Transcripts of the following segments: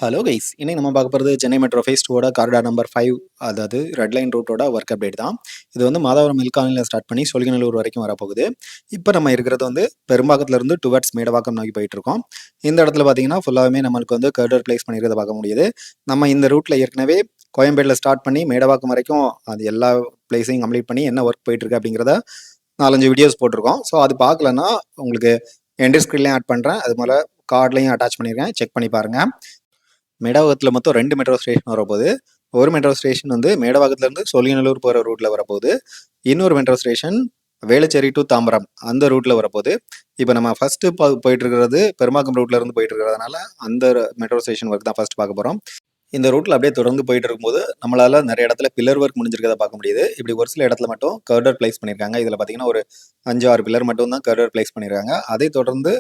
Hello guys, இன்னைக்கு நம்ம பார்க்க போகிறது Chennai metro face 2 corridor number 5, அதாவது ரெட் லைன் ரூட்டோட ஒர்க் அப்டேட் தான். இது வந்து மாதவரம் மில்காலனியில் ஸ்டார்ட் பண்ணி சோழிங்கநல்லூர் வரைக்கும் வரப்போகுது. இப்போ நம்ம இருக்கிறது வந்து பெரும்பாக்கத்துலேருந்து டுவர்ட்ஸ் மேடவாக்கம் நோக்கி போயிட்டு இருக்கோம். இந்த இடத்துல பார்த்தீங்கன்னா ஃபுல்லாகவே நம்மளுக்கு வந்து கர்டர் பிளேஸ் பண்ணியிருக்கிறத பார்க்க முடியுது. நம்ம இந்த ரூட்டில் ஏற்கனவே கோயம்பேட்டில் ஸ்டார்ட் பண்ணி மேடவாக்கம் வரைக்கும் அது எல்லா பிளேஸையும் கம்ப்ளீட் பண்ணி என்ன ஒர்க் போயிட்டு இருக்கு அப்படிங்கிறத 4-5 வீடியோஸ் போட்டிருக்கோம். ஸோ அது பார்க்கலன்னா உங்களுக்கு எண்ட் ஸ்க்ரீன்லேயும் ஆட் பண்ணுறேன், அது போல் கார்ட்லையும் அட்டாச் பண்ணியிருக்கேன், செக் பண்ணி பாருங்கள். மேடவாக்கத்தில் மொத்தம் 2 மெட்ரோ ஸ்டேஷன் வரப்போகுது. ஒரு மெட்ரோ ஸ்டேஷன் வந்து மேடவாக்கத்துலேருந்து சோழிங்கநல்லூர் போகிற ரூட்டில் வரப்போகுது. இன்னொரு metro station Velachery to Tambaram அந்த ரூட்டில் வரப்போகுது. இப்போ நம்ம ஃபஸ்ட்டு போயிட்டு இருக்கிறது பெரும்பாக்கம் ரூட்ல இருந்து போயிட்டு இருக்கிறதுனால அந்த மெட்ரோ ஸ்டேஷன் ஒர்க் தான் ஃபஸ்ட்டு பார்க்க போகிறோம். இந்த ரூட்டில் அப்படியே தொடர்ந்து போயிட்டு இருக்கும்போது நம்மளால நிறைய இடத்துல பில்லர் ஒர்க் முடிஞ்சிருக்கதை பார்க்க முடியுது. இப்படி ஒரு சில இடத்துல மட்டும் கர்டர் பிளேஸ் பண்ணியிருக்காங்க. இதில் பார்த்தீங்கன்னா ஒரு 5-6 பில்லர் மட்டும் தான் கர்டர் பிளேஸ் பண்ணியிருக்காங்க. அதை தொடர்ந்து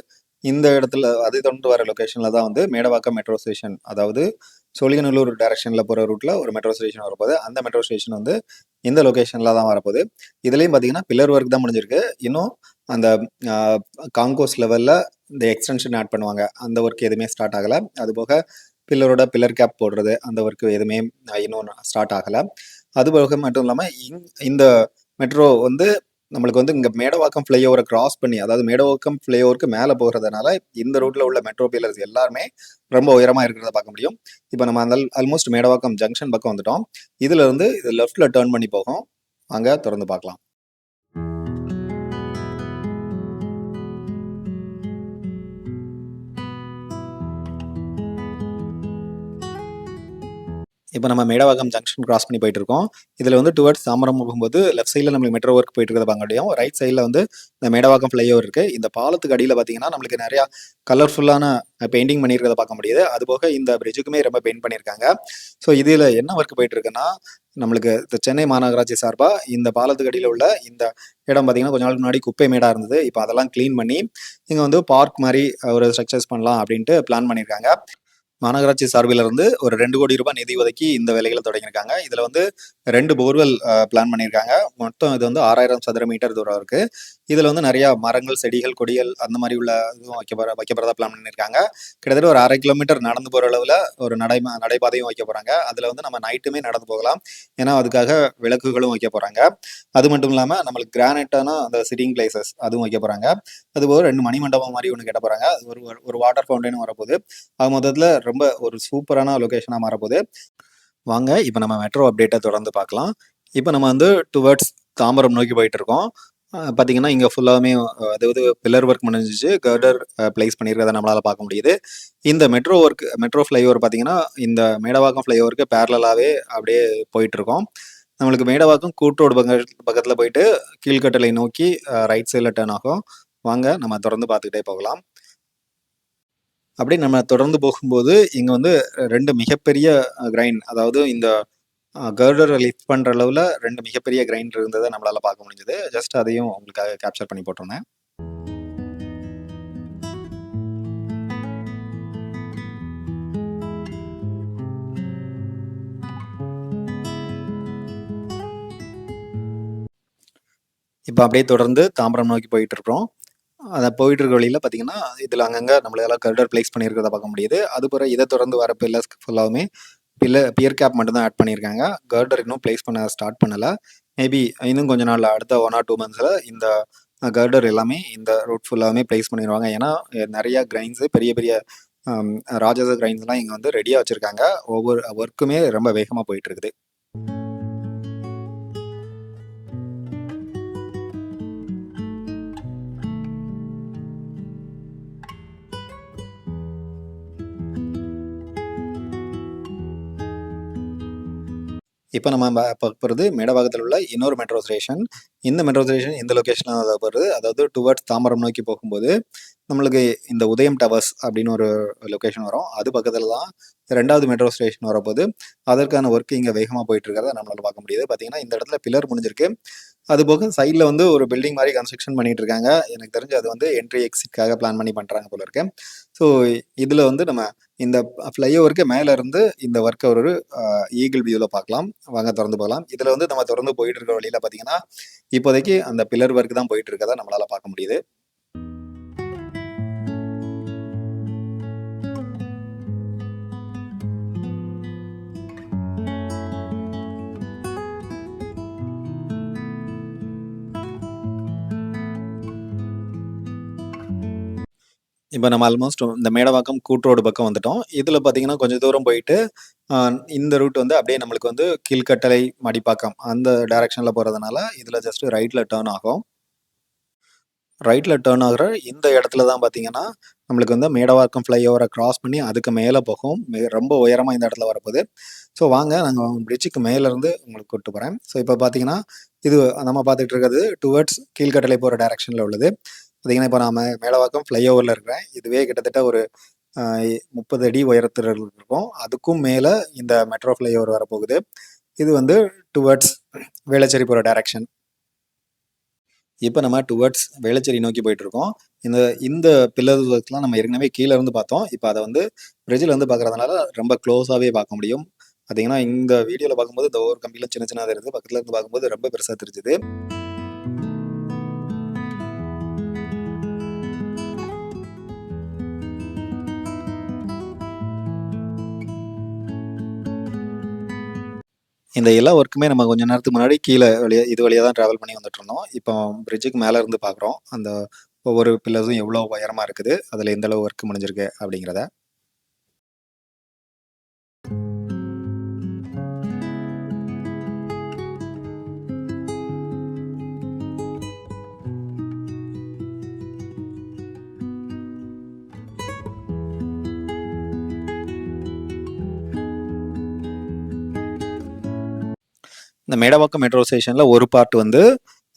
இந்த இடத்துல அதை தொடர்ந்து வர லொக்கேஷனில் தான் வந்து மேடவாக்கம் மெட்ரோ ஸ்டேஷன், அதாவது சோழிங்கநல்லூர் டைரக்ஷனில் போகிற ரூட்டில் ஒரு மெட்ரோ ஸ்டேஷன் வரப்போகுது. அந்த மெட்ரோ ஸ்டேஷன் வந்து இந்த லொக்கேஷனில் தான் வரப்போகுது. இதுலேயும் பார்த்தீங்கன்னா பில்லர் ஒர்க் தான் முடிஞ்சிருக்கு. இன்னும் அந்த காங்கோஸ் லெவலில் இந்த எக்ஸ்டென்ஷன் ஆட் பண்ணுவாங்க, அந்த ஒர்க் எதுவுமே ஸ்டார்ட் ஆகலை. அதுபோக பில்லரோட பில்லர் கேப் போடுறது அந்த ஒர்க் எதுவுமே இன்னும் ஸ்டார்ட் ஆகலை. அதுபோக மட்டும் இல்லாமல் இந்த மெட்ரோ வந்து நம்மளுக்கு வந்து இங்கே மேடவாக்கம் ஃப்ளைஓவரை கிராஸ் பண்ணி, அதாவது மேடவாக்கம் ஃப்ளைஓவருக்கு மேலே போகிறதுனால இந்த ரூட்டில் உள்ள மெட்ரோ பில்லர்ஸ் எல்லாருமே ரொம்ப உயரமாக இருக்கிறத பார்க்க முடியும். இப்போ நம்ம அந்த ஆல்மோஸ்ட் மேடவாக்கம் ஜங்ஷன் பக்கம் வந்துட்டோம். இதில் இருந்து இது லெஃப்டில் டேர்ன் பண்ணி போகும். அங்கே திறந்து பார்க்கலாம். இப்போ நம்ம மேடவாக்கம் ஜங்ஷன் கிராஸ் பண்ணி போயிட்டு இருக்கோம். இதில் வந்து டுவர்ட்ஸ் தாம்பரம் போகும்போது லெஃப்ட் சைடில் நம்மளுக்கு மெட்ரோ ஒர்க் போயிட்டு இருக்கிறத பார்க்க முடியும். ரைட் சைடில் வந்து இந்த மேடவாக்கம் ஃப்ளைஓவர் இருக்குது. இந்த பாலத்துக்கு அடியில் பார்த்தீங்கன்னா நம்மளுக்கு நிறையா கலர்ஃபுல்லான பெயிண்டிங் பண்ணியிருக்கிறத பார்க்க முடியுது. அதுபோக இந்த பிரிட்ஜுக்குமே ரொம்ப பெயிண்ட் பண்ணியிருக்காங்க. ஸோ இதில் என்ன ஒர்க் போயிட்டு இருக்குன்னா, நம்மளுக்கு இந்த சென்னை மாநகராட்சி சார்பாக இந்த பாலத்துக்கு அடியில் உள்ள இந்த இடம் பார்த்தீங்கன்னா கொஞ்ச நாளுக்கு முன்னாடி குப்பை மேடாக இருந்தது. இப்போ அதெல்லாம் க்ளீன் பண்ணி இங்கே வந்து பார்க் மாதிரி ஒரு ஸ்ட்ரக்சர்ஸ் பண்ணலாம் அப்படின்ட்டு பிளான் பண்ணியிருக்காங்க. மாநகராட்சி சார்பில் இருந்து ஒரு 2 கோடி ரூபாய் நிதி ஒதுக்கி இந்த வேலைகளை தொடங்கியிருக்காங்க. இதில் வந்து 2 போர்வெல் பிளான் பண்ணியிருக்காங்க. மொத்தம் இது வந்து 6000 சதுர மீட்டர் தூரம் இருக்கு. இதில் வந்து நிறைய மரங்கள், செடிகள், கொடிகள் அந்த மாதிரி உள்ள இதுவும் வைக்கப்படுறதா பிளான் பண்ணியிருக்காங்க. கிட்டத்தட்ட ஒரு 1/2 கிலோமீட்டர் நடந்து போகிற அளவில் ஒரு நடைபாதையும் வைக்க போகிறாங்க. அதில் வந்து நம்ம நைட்டுமே நடந்து போகலாம், ஏன்னா அதுக்காக விளக்குகளும் வைக்க போகிறாங்க. அது மட்டும் இல்லாமல் நம்மளுக்கு கிரானைட்டான அந்த சிட்டிங் பிளேசஸ் அதுவும் வைக்க போகிறாங்க. அதுபோக 2 மணிமண்டபம் மாதிரி ஒன்று கட்ட போகிறாங்க. ஒரு வாட்டர் ஃபவுண்டைனும் வரப்போகுது. அது மொத்தத்தில் ரொம்ப ஒரு சூப்பரான லொக்கேஷனாக மாறப்போகுது. வாங்க இப்போ நம்ம மெட்ரோ அப்டேட்டை தொடர்ந்து பார்க்கலாம். இப்போ நம்ம வந்து டுவர்ட்ஸ் தாம்பரம் நோக்கி போயிட்டு இருக்கோம். பார்த்தீங்கன்னா இங்கே ஃபுல்லாகவே அதாவது பில்லர் ஒர்க் முடிஞ்சிச்சு, கர்டர் பிளேஸ் பண்ணியிருக்கிறத நம்மளால் பார்க்க முடியுது. இந்த மெட்ரோ ஃப்ளைஓவர் பார்த்தீங்கன்னா இந்த மேடவாக்கம் ஃப்ளைஓவருக்கு பேரலாகவே அப்படியே போயிட்டுருக்கோம். நம்மளுக்கு மேடவாக்கம் கூட்ரோடு பக்கத்தில் போயிட்டு கீழ்கட்டளை நோக்கி ரைட் சைடில் டேர்ன் ஆகும். வாங்க நம்ம தொடர்ந்து பார்த்துக்கிட்டே போகலாம். அப்படியே நம்ம தொடர்ந்து போகும்போது இங்கே வந்து 2 மிகப்பெரிய கிரைன், அதாவது இந்த கர்டரை லிஃப்ட் பண்ணுற அளவில் 2 மிகப்பெரிய கிரைன் இருந்ததை நம்மளால் பார்க்க முடிஞ்சது. ஜஸ்ட் அதையும் உங்களுக்காக கேப்சர் பண்ணி போட்டிருந்தேன். இப்போ அப்படியே தொடர்ந்து தாம்பரம் நோக்கி போயிட்டு இருக்கிறோம். அதை போயிட்டு இருக்க வழியில் பார்த்தீங்கன்னா இதில் அங்கங்கே நம்மளால கர்டர் பிளேஸ் பண்ணியிருக்கிறத பார்க்க முடியுது. அதுபோல் இதை தொடர்ந்து வர பில்லர்ஸ் ஃபுல்லாகவுமே பியர் கேப் மட்டும்தான் ஆட் பண்ணியிருக்காங்க. கர்டர் இன்னும் பிளேஸ் பண்ண ஸ்டார்ட் பண்ணலை. மேபி இன்னும் கொஞ்ச நாள் அடுத்த 1 or 2 monthஸில் இந்த கர்டர் எல்லாமே இந்த ரூட் ஃபுல்லாகவுமே பிளேஸ் பண்ணிடுவாங்க. ஏன்னா நிறையா கிரைன்ஸு, பெரிய பெரிய ராஜச கிரைன்ஸ்லாம் இங்கே வந்து ரெடியாக வச்சுருக்காங்க. ஒவ்வொரு ஒர்க்குமே ரொம்ப வேகமாக போயிட்டு இருக்குது. இப்போ நம்ம பார்க்க போகிறது மேடவாக்கத்தில் உள்ள இன்னொரு மெட்ரோ ஸ்டேஷன். இந்த மெட்ரோ ஸ்டேஷன் இந்த லொக்கேஷனில் தான் போகிறது. அதாவது டுவர்ட்ஸ் தாம்பரம் நோக்கி போகும்போது நம்மளுக்கு இந்த உதயம் டவர்ஸ் அப்படின்னு ஒரு லொக்கேஷன் வரும். அது பக்கத்தில் தான் 2வது மெட்ரோ ஸ்டேஷன் வரப்போது. அதற்கான ஒர்க் இங்கே வேகமாக போயிட்டு இருக்கிறத நம்மளால் பார்க்க முடியுது. பார்த்தீங்கன்னா இந்த இடத்துல பில்லர் முடிஞ்சிருக்கு. அதுபோக சைடில் வந்து ஒரு பில்டிங் மாதிரி கன்ஸ்ட்ரக்ஷன் பண்ணிட்டு இருக்காங்க. எனக்கு தெரிஞ்சு அது வந்து என்ட்ரி எக்ஸிட்காக பிளான் பண்ணி பண்ணுறாங்க போல இருக்கு. ஸோ இதில் வந்து நம்ம இந்த ஃப்ளைஓவருக்கு மேலே இருந்து இந்த ஒர்க்கை ஒரு ஈகிள் வியூவில் பார்க்கலாம். வாங்க திறந்து போகலாம். இதில் வந்து நம்ம திறந்து போயிட்டு இருக்க வழியில் பார்த்தீங்கன்னா இப்போதைக்கு அந்த பில்லர் ஒர்க் தான் போயிட்டு இருக்கதை நம்மளால் பார்க்க முடியுது. இப்போ நம்ம ஆல்மோஸ்ட் இந்த மேடவாக்கம் கூட்ரோடு பக்கம் வந்துட்டோம். இதில பார்த்தீங்கன்னா, கொஞ்சம் தூரம் போயிட்டு, அ இந்த ரூட் வந்து அப்படியே நம்மளுக்கு வந்து கீழ்கட்டளை, மடிப்பாக்கம் அந்த டைரக்ஷன்ல போறதுனால, இதில ஜஸ்ட் ரைட்ல டர்ன் ஆகும். ரைட்ல டர்ன் ஆகுற இந்த இடத்துல தான் பார்த்தீங்கன்னா, நம்மளுக்கு வந்து மேடவாக்கம் ஃப்ளைஓவர கிராஸ் பண்ணி அதுக்கு மேல போகும். ரொம்ப உயரமா இந்த இடத்துல வரப்போது. ஸோ வாங்க நாங்க பிரிட்ஜுக்கு மேலருந்து உங்களுக்கு கூட்டு போறேன். ஸோ இப்போ பார்த்தீங்கன்னா, இது நம்ம பார்த்துட்டு இருக்கிறது டுவர்ட்ஸ் கீழ்கட்டளை போற டைரக்ஷன்ல உள்ளது. பார்த்தீங்கன்னா, இப்போ நாம மேடவாக்கம் ஃப்ளைஓவர்ல இருக்கிறேன். இதுவே கிட்டத்தட்ட ஒரு அ 30 அடி உயரத்துல இருக்கும். அதுக்கும் மேல இந்த மெட்ரோ ஃப்ளைஓவர் வரப்போகுது. இது வந்து டுவர்ட்ஸ் வேளச்சேரி போற டைரக்ஷன். இப்போ நம்ம டுவர்ட்ஸ் வேளச்சேரி நோக்கி போயிட்டுருக்கோம். இந்த இந்த பில்லர் ஒர்க்லாம் நம்ம ஏற்கனவே கீழ இருந்து பார்த்தோம். இப்ப அத வந்து பிரிட்ஜ்ல இருந்து பார்க்கறதுனால ரொம்ப க்ளோஸாவே பார்க்க முடியும். பார்த்தீங்கன்னா, இந்த வீடியோல பார்க்கும்போது இந்த ஒவ்வொரு கம்பிலாம் சின்ன சின்னதா தெரியுது. பக்கத்துல இருந்து பார்க்கும்போது ரொம்ப பெருசா தெரிஞ்சுது. இந்த எல்லா ஒர்க்குமே நம்ம கொஞ்ச நேரத்துக்கு முன்னாடி கீழ இது வழியா தான் டிராவல் பண்ணி வந்துட்டுருந்தோம். இப்போ பிரிட்ஜுக்கு மேல இருந்து பார்க்குறோம். அந்த ஒவ்வொரு பில்லர்ஸும் எவ்வளோ உயரமா இருக்குது, அதுல எந்த அளவு ஒர்க் முடிஞ்சிருக்கு அப்படிங்கிறத. இந்த மேடவாக்கம் மெட்ரோ ஸ்டேஷன்ல ஒரு பார்ட் வந்து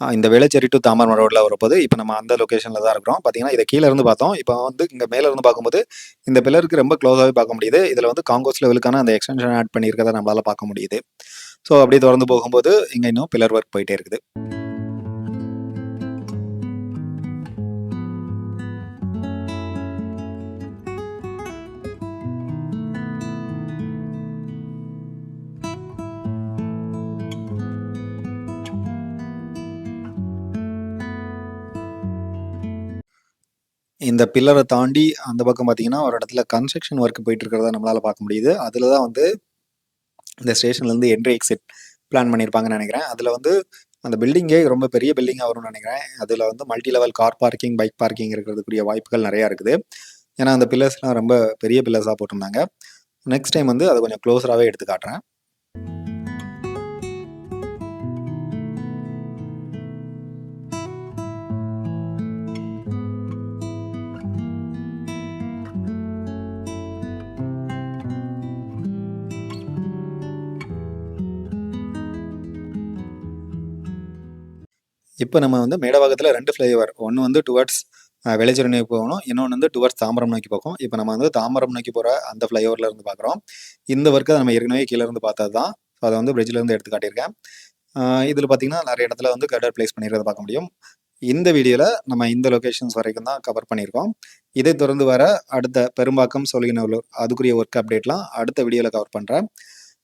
இந்த வேளச்சேரி டு தாம்பரம் ரோட்ல வரப்போது. இப்போ நம்ம அந்த லொகேஷன்ல தான் இருக்கிறோம். பார்த்தீங்கன்னா, இத கீழ இருந்து பார்த்தோம். இப்போ வந்து இங்க மேல இருந்து பார்க்கும்போது, இந்த பில்லருக்கு ரொம்ப க்ளோஸாவே பார்க்க முடியுது. இதுல வந்து காங்கோஸ் லெவலுக்கான அந்த எக்ஸ்டென்ஷன் ஆட் பண்ணியிருக்கிறத நம்மளால பார்க்க முடியுது. ஸோ அப்படியே தொடர்ந்து போகும்போது, இங்க இன்னும் பில்லர் ஒர்க் போயிட்டே இருக்குது. இந்த பில்லர தாண்டி அந்த பக்கம் பார்த்தீங்கன்னா, ஒரு இடத்துல கன்ஸ்ட்ரக்ஷன் ஒர்க் போயிட்டு இருக்கிறத நம்மளால பார்க்க முடியுது. அதுல தான் வந்து இந்த ஸ்டேஷன்லேருந்து என்ட்ரி, எக்ஸிட் பிளான் பண்ணியிருப்பாங்கன்னு நெனைக்கிறேன். அதுல வந்து அந்த பில்டிங்கே ரொம்ப பெரிய பில்டிங்கா வரும்னு நெனைக்கிறேன். அதுல வந்து multi level car parking, bike parking இருக்கிறதுக்குரிய வாய்ப்புகள் நெறையா இருக்குது. ஏன்னா, அந்த பில்லர்ஸ்லாம் ரொம்ப பெரிய பில்லர்ஸா போட்டிருந்தாங்க. நெக்ஸ்ட் டைம் வந்து அத கொஞ்சம் க்ளோஸராவே எடுத்து காட்டுறேன். இப்ப நம்ம வந்து மேடவாக்கத்துல 2 ஃப்ளைஓவர். ஒண்ணு வந்து டுவர்ட்ஸ் வேளச்சேரி நோக்கி போகணும். இன்னொன்னு வந்து டுவர்ட்ஸ் தாம்பரம் நோக்கி போகும். இப்ப நம்ம வந்து தாம்பரம் நோக்கி போற அந்த ஃப்ளைஓவர்ல இருந்து பார்க்குறோம். இந்த ஒர்க்க நம்ம ஏற்கனவே கீழ இருந்து பார்த்தது தான். ஸோ அத வந்து பிரிட்ஜ்ல இருந்து எடுத்து காட்டியிருக்கேன். இதுல பார்த்தீங்கன்னா, நெறைய இடத்துல வந்து கட்டர் பிளேஸ் பண்ணியிருக்கிறத பார்க்க முடியும். இந்த வீடியோல நம்ம இந்த லொகேஷன்ஸ் வரைக்கும் தான் கவர் பண்ணியிருக்கோம். இதைத் தொடர்ந்து வர அடுத்த பெரும்பாக்கம், சோழிங்கநல்லூர் அதுக்குரிய ஒர்க் அப்டேட்லாம் அடுத்த வீடியோல கவர் பண்றேன்.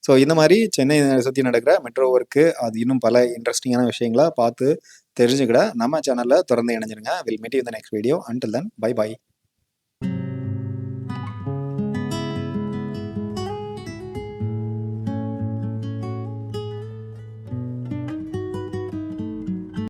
ஸோ இந்த மாரி சென்னைய சுத்தி நடக்கிற மெட்ரோ ஒர்க்கு, அது இன்னும் பல இன்ட்ரஸ்டிங்கான விஷயங்கள பார்த்து தெரிஞ்சுக்கிட நம்ம சேனல்ல தொடர்ந்து இணைஞ்சிருங்க. Will meet you in the next video. Until then bye by.